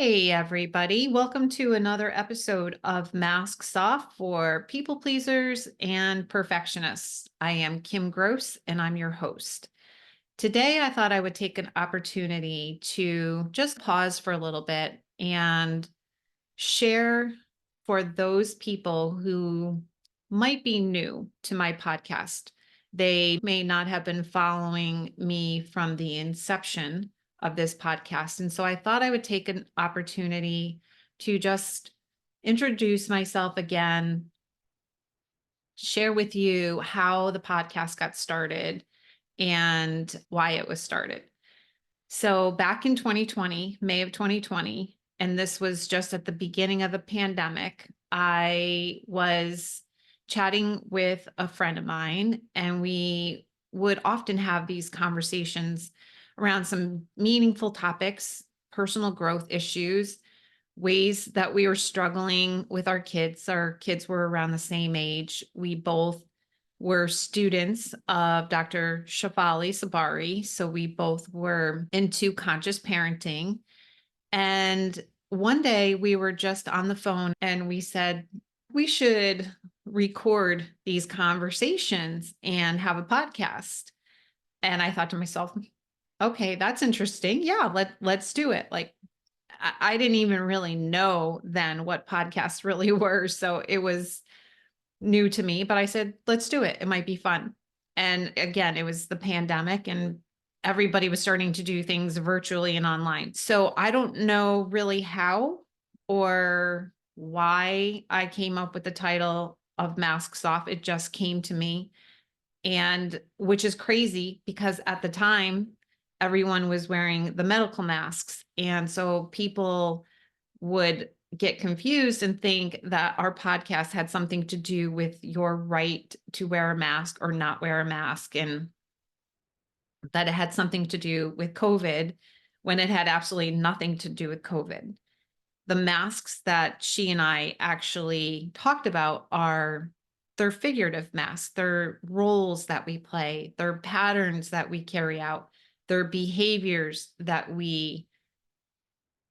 Hey, everybody. Welcome to another episode of Masks Off for people pleasers and perfectionists. I am Kim Gross and I'm your host. Today, I thought I would take an opportunity to just pause for a little bit and share for those people who might be new to my podcast. They may not have been following me from the inception of this podcast. And so I thought I would take an opportunity to just introduce myself again, share with you how the podcast got started and why it was started. So back in 2020, May of 2020, and this was just at the beginning of the pandemic, I was chatting with a friend of mine, and we would often have these conversations around some meaningful topics, personal growth issues, ways that we were struggling with our kids. Our kids were around the same age. We both were students of Dr. Shafali Sabari. So we both were into conscious parenting. And one day we were just on the phone and we said, we should record these conversations and have a podcast. And I thought to myself, okay, that's interesting. Yeah, let's do it. Like I didn't even really know then what podcasts really were. So it was new to me, but I said, let's do it. It might be fun. And again, it was the pandemic and everybody was starting to do things virtually and online. So I don't know really how or why I came up with the title of Masks Off. It just came to me. And which is crazy because at the time, everyone was wearing the medical masks. And so people would get confused and think that our podcast had something to do with your right to wear a mask or not wear a mask, and that it had something to do with COVID when it had absolutely nothing to do with COVID. The masks that she and I actually talked about are they're figurative masks, they're roles that we play, they're patterns that we carry out, they're behaviors that we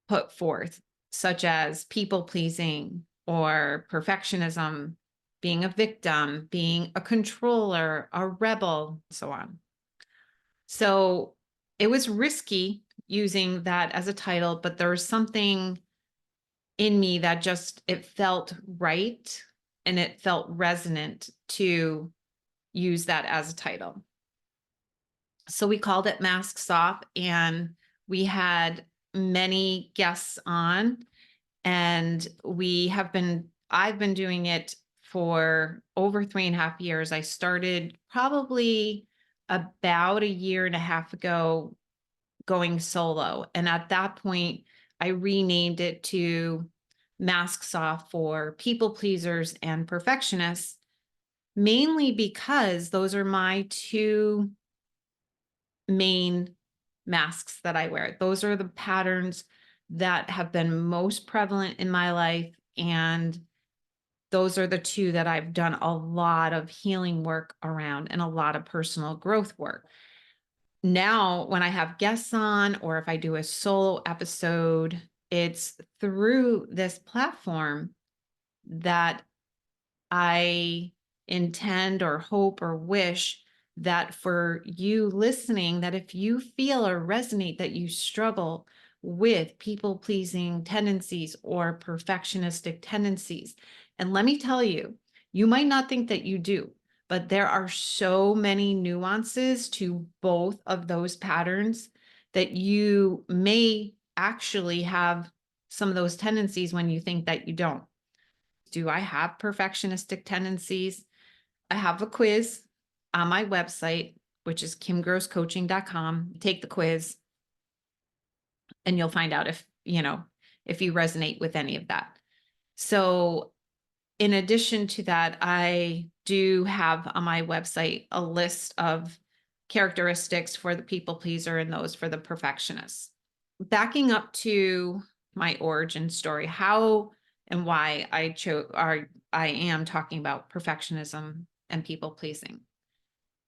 put forth, such as people pleasing or perfectionism, being a victim, being a controller, a rebel, so on. So it was risky using that as a title, but there was something in me that just it felt right and it felt resonant to use that as a title. So we called it Masks Off, and we had many guests on, and I've been doing it for over 3.5 years. I started probably about a year and a half ago going solo. And at that point, I renamed it to Masks Off for people pleasers and perfectionists, mainly because those are my two main masks that I wear. Those are the patterns that have been most prevalent in my life. And those are the two that I've done a lot of healing work around and a lot of personal growth work. Now, when I have guests on or if I do a solo episode, it's through this platform that I intend or hope or wish that for you listening, that if you feel or resonate that you struggle with people pleasing tendencies or perfectionistic tendencies, and let me tell you, you might not think that you do, but there are so many nuances to both of those patterns that you may actually have some of those tendencies when you think that you don't. Do I have perfectionistic tendencies? I have a quiz on my website, which is kimgrosscoaching.com. Take the quiz and you'll find out if you resonate with any of that. So in addition to that, I do have on my website a list of characteristics for the people pleaser and those for the perfectionist. Backing up to my origin story, how and why I am talking about perfectionism and people pleasing.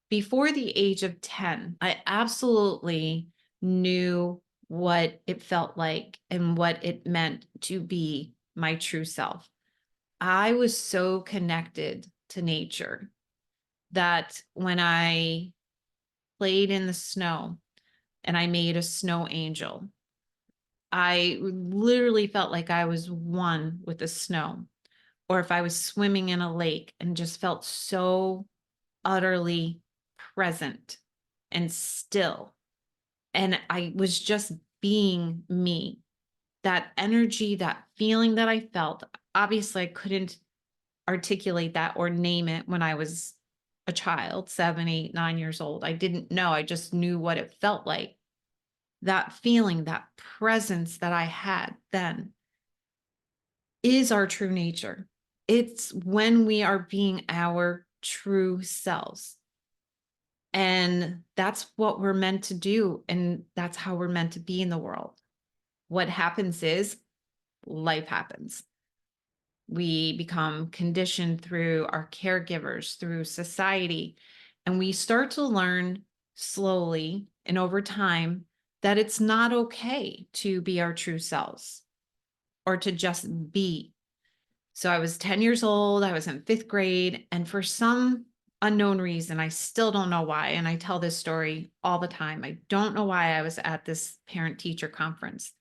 Before the age of 10, I absolutely knew what it felt like and what it meant to be my true self. I was so connected to nature that when I played in the snow and I made a snow angel, I literally felt like I was one with the snow. Or if I was swimming in a lake and just felt so utterly present and still. And I was just being me. That energy, that feeling that I felt, obviously, I couldn't articulate that or name it when I was a child, 7, 8, 9 years old. I didn't know. I just knew what it felt like. That feeling, that presence that I had then is our true nature. It's when we are being our true selves. And that's what we're meant to do. And that's how we're meant to be in the world. What happens is life happens. We become conditioned through our caregivers, through society, and we start to learn slowly and over time that it's not okay to be our true selves or to just be. So I was 10 years old, I was in fifth grade, and for some unknown reason, I still don't know why. And I tell this story all the time. I don't know why I was at this parent teacher conference,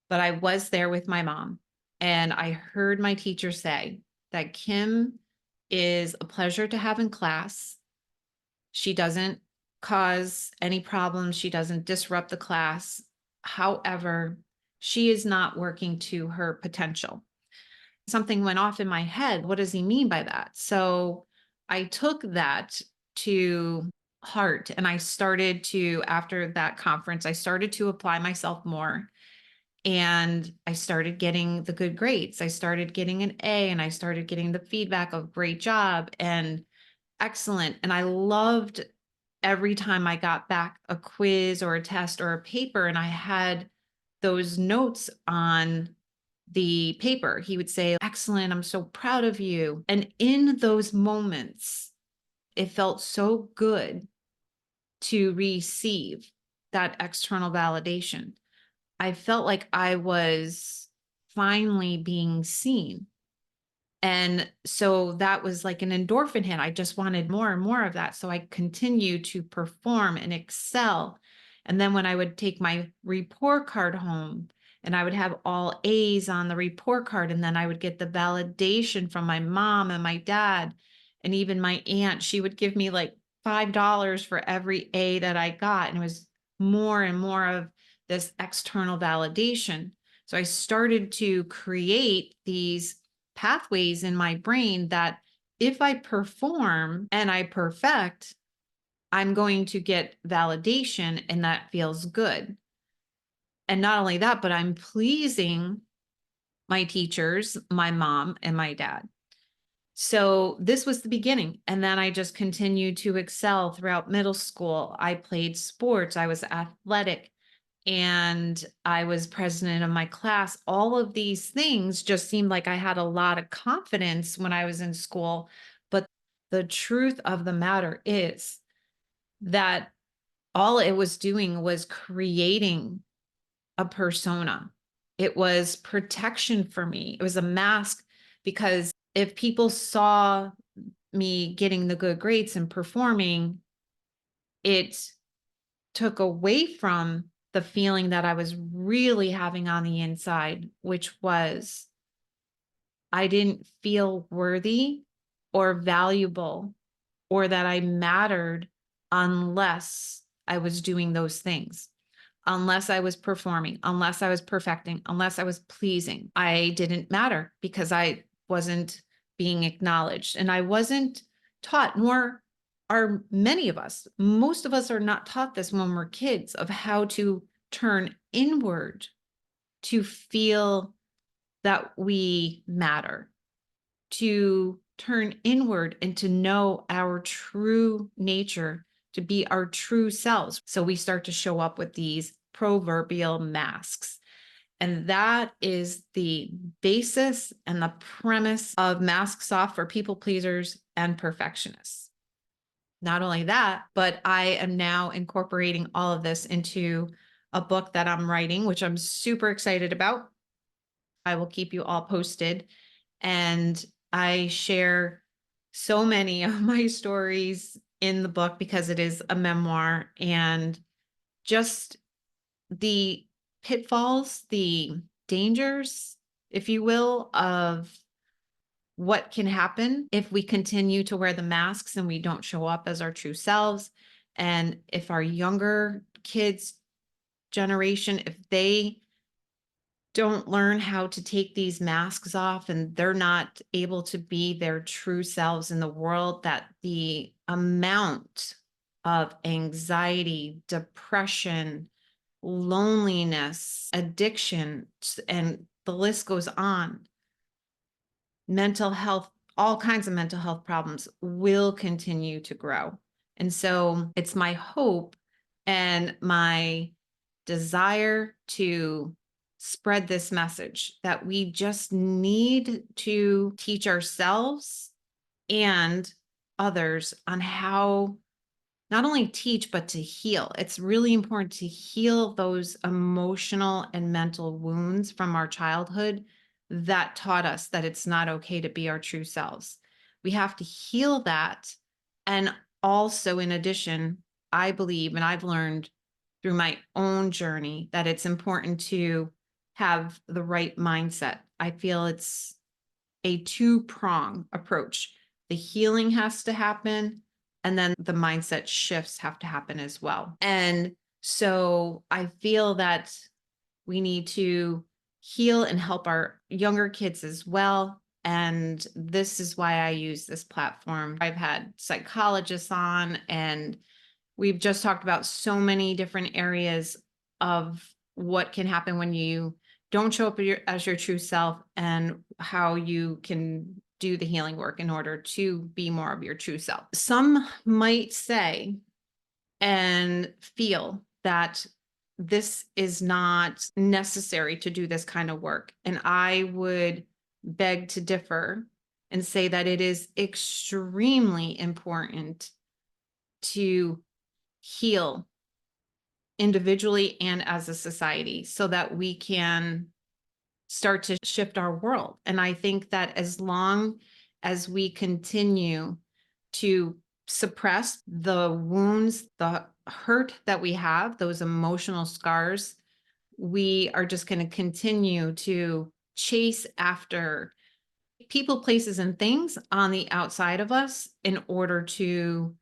but I was there with my mom. And I heard my teacher say that Kim is a pleasure to have in class. She doesn't cause any problems, she doesn't disrupt the class. However, she is not working to her potential. Something went off in my head. What does he mean by that? So I took that to heart and I started to, after that conference, I started to apply myself more and I started getting the good grades. I started getting an A and I started getting the feedback of great job and excellent. And I loved every time I got back a quiz or a test or a paper and I had those notes on the paper. He would say, excellent, I'm so proud of you. And in those moments, it felt so good to receive that external validation. I felt like I was finally being seen. And so that was like an endorphin hit. I just wanted more and more of that. So I continued to perform and excel. And then when I would take my report card home and I would have all A's on the report card, and then I would get the validation from my mom and my dad, and even my aunt, she would give me like $5 for every A that I got. And it was more and more of this external validation. So I started to create these pathways in my brain that if I perform and I perfect, I'm going to get validation and that feels good. And not only that, but I'm pleasing my teachers, my mom, and my dad. So this was the beginning. And then I just continued to excel throughout middle school. I played sports, I was athletic, and I was president of my class. All of these things just seemed like I had a lot of confidence when I was in school. But the truth of the matter is that all it was doing was creating a persona. It was protection for me. It was a mask because if people saw me getting the good grades and performing, it took away from the feeling that I was really having on the inside, which was I didn't feel worthy or valuable or that I mattered unless I was doing those things, unless I was performing, unless I was perfecting, unless I was pleasing. I didn't matter because I wasn't being acknowledged and I wasn't taught, nor are many of us. Most of us are not taught this when we're kids of how to turn inward to feel that we matter, to turn inward and to know our true nature, to be our true selves. So we start to show up with these proverbial masks. And that is the basis and the premise of Masks Off for people pleasers and perfectionists. Not only that, but I am now incorporating all of this into a book that I'm writing, which I'm super excited about. I will keep you all posted. And I share so many of my stories in the book because it is a memoir, and just the pitfalls, the dangers, if you will, of what can happen if we continue to wear the masks and we don't show up as our true selves. And if our younger kids generation, if they don't learn how to take these masks off and they're not able to be their true selves in the world, that the amount of anxiety, depression, loneliness, addiction, and the list goes on, mental health, all kinds of mental health problems will continue to grow. And so it's my hope and my desire to spread this message that we just need to teach ourselves and others on how not only teach, but to heal. It's really important to heal those emotional and mental wounds from our childhood that taught us that it's not okay to be our true selves. We have to heal that. And also, in addition, I believe, and I've learned through my own journey, that it's important to have the right mindset. I feel it's a two-prong approach. The healing has to happen, and then the mindset shifts have to happen as well. And so I feel that we need to heal and help our younger kids as well. And this is why I use this platform. I've had psychologists on, and we've just talked about so many different areas of what can happen when you don't show up as your true self, and how you can do the healing work in order to be more of your true self. Some might say and feel that this is not necessary to do this kind of work. And I would beg to differ and say that it is extremely important to heal individually and as a society so that we can start to shift our world. And I think that as long as we continue to suppress the wounds, the hurt that we have, those emotional scars, we are just going to continue to chase after people, places, and things on the outside of us in order to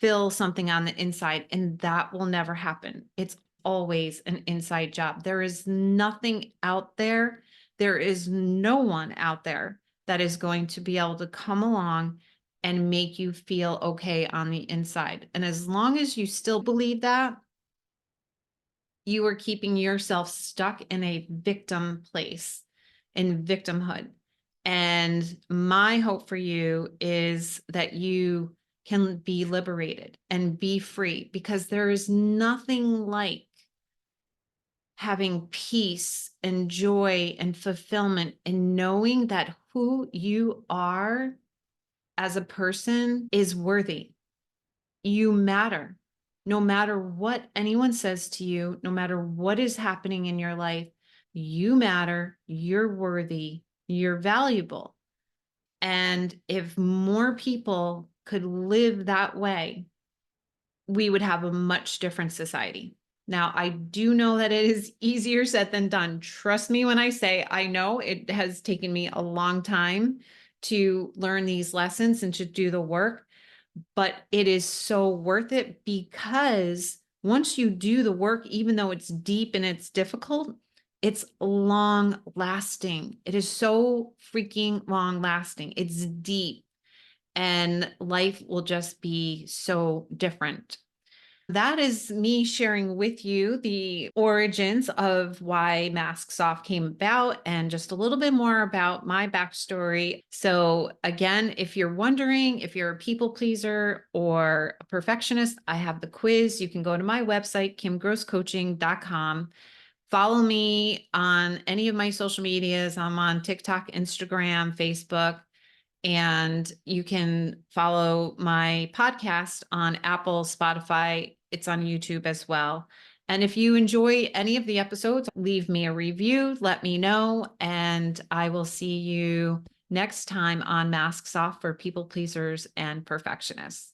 fill something on the inside. And that will never happen. It's always an inside job. There is nothing out there. There is no one out there that is going to be able to come along and make you feel okay on the inside. And as long as you still believe that, you are keeping yourself stuck in a victim place, in victimhood. And my hope for you is that you can be liberated and be free, because there is nothing like having peace and joy and fulfillment in knowing that who you are as a person is worthy. You matter. No matter what anyone says to you, no matter what is happening in your life, you matter, you're worthy, you're valuable. And if more people could live that way, we would have a much different society. Now, I do know that it is easier said than done. Trust me when I say I know it has taken me a long time to learn these lessons and to do the work, but it is so worth it, because once you do the work, even though it's deep and it's difficult, it's long lasting. It is so freaking long lasting. It's deep, and life will just be so different. That is me sharing with you the origins of why Masks Off came about, and just a little bit more about my backstory. So again, if you're wondering if you're a people pleaser or a perfectionist, I have the quiz. You can go to my website, kimgrosscoaching.com. Follow me on any of my social medias. I'm on TikTok, Instagram, Facebook. And you can follow my podcast on Apple, Spotify. It's on YouTube as well. And if you enjoy any of the episodes, leave me a review, let me know, and I will see you next time on Masks Off for People Pleasers and Perfectionists.